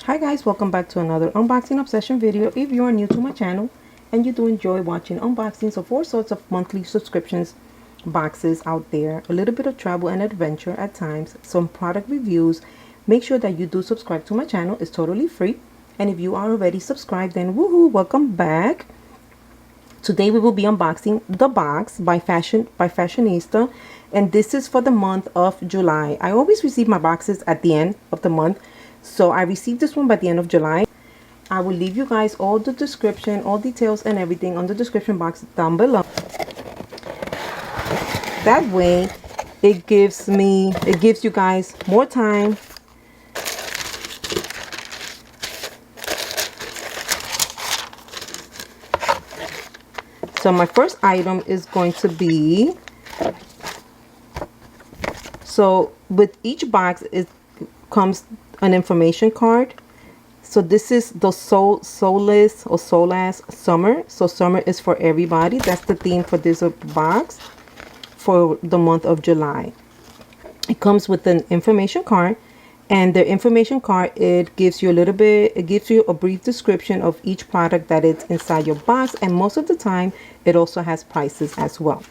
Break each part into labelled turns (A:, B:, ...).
A: Hi guys, welcome back to another unboxing obsession video. If you are new to my channel and you do enjoy watching unboxings of all sorts of monthly subscriptions boxes out there, a little bit of travel and adventure at times, some product reviews, make sure that you do subscribe to my channel. It's totally free. And if you are already subscribed, then woohoo, welcome back. Today we will be unboxing the box by Fashionista, and this is for the month of July. I always receive my boxes at the end of the month, so I received this one by the end of July. I will leave you guys all the description, all details and everything on the description box down below. That way it gives you guys more time So my first item is going to be, so with each box it comes an information card. So this is the Soulless Summer. So summer is for everybody. That's the theme for this box for the month of July. It comes with an information card, and the information card, it gives you a brief description of each product that is inside your box, and most of the time it also has prices as well.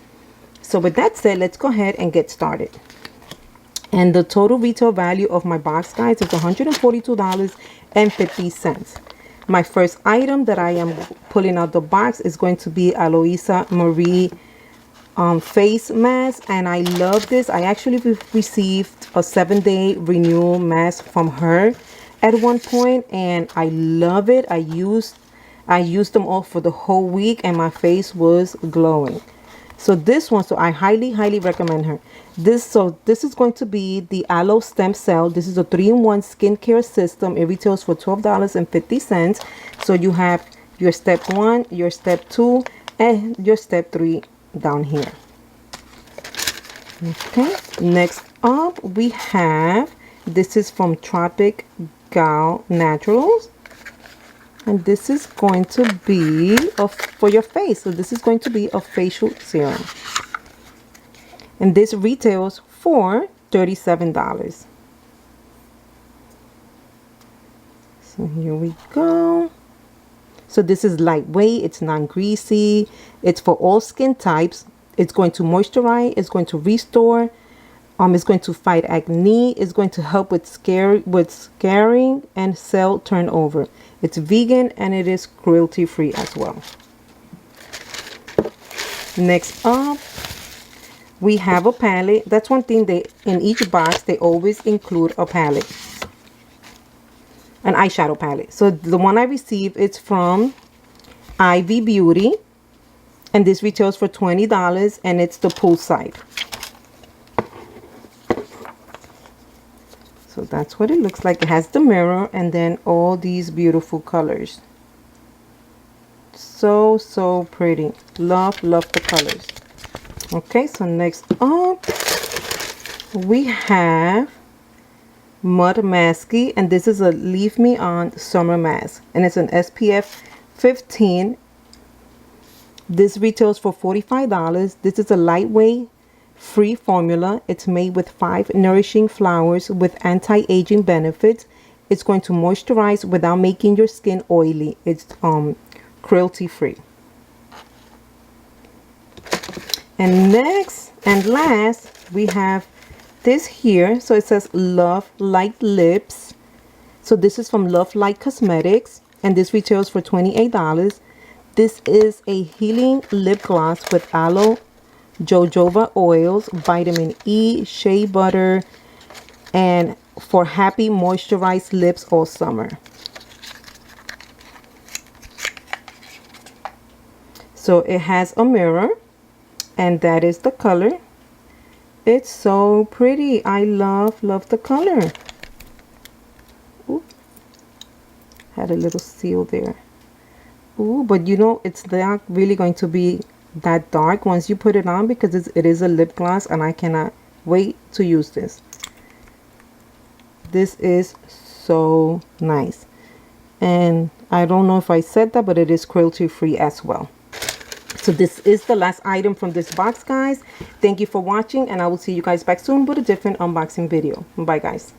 A: So with that said, let's go ahead and get started. And the total retail value of my box, guys, is $142.50. My first item that I am pulling out the box is going to be Aloisa Marie face mask, and I love this. I actually received a 7-day renewal mask from her at one point, and I love it. I used them all for the whole week, and my face was glowing. So this one, so I highly recommend her. This is going to be the Aloe Stem Cell. This is a 3-in-1 skincare system. It retails for $12.50. So you have your step 1, your step 2, and your step 3 down here. Okay, next up we have, this is from Tropic Gal Naturals, and this is going to be for your face. So this is going to be a facial serum, and this retails for $37. So here we go. So this is lightweight, it's non-greasy, it's for all skin types. It's going to moisturize, it's going to restore, it's going to fight acne, it's going to help with scarring and cell turnover. It's vegan and it is cruelty-free as well. Next up, we have a palette. That's one thing, in each box they always include a palette. An eyeshadow palette. So the one I received, it's from Ivy Beauty, and this retails for $20, and it's the Poolside. So that's what it looks like. It has the mirror and then all these beautiful colors. So pretty. Love the colors. Okay, so next up we have Mud Masky, and this is a Leave Me On Summer Mask, and it's an SPF 15. This retails for $45. This is a lightweight free formula. It's made with 5 nourishing flowers with anti-aging benefits. It's going to moisturize without making your skin oily. It's cruelty-free. And next and last we have this here. So it says Love Light Lips. So this is from Love Light Cosmetics, and this retails for $28. This is a healing lip gloss with aloe, jojoba oils, vitamin E, shea butter, and for happy moisturized lips all summer. So it has a mirror, and that is the color. It's so pretty. I love the color. Ooh. Had a little seal there. Ooh, but you know, it's not really going to be that dark once you put it on, because it is a lip gloss, and I cannot wait to use this. This is so nice, and I don't know if I said that, but it is cruelty free as well. So this is the last item from this box, guys. Thank you for watching, and I will see you guys back soon with a different unboxing video. Bye, guys.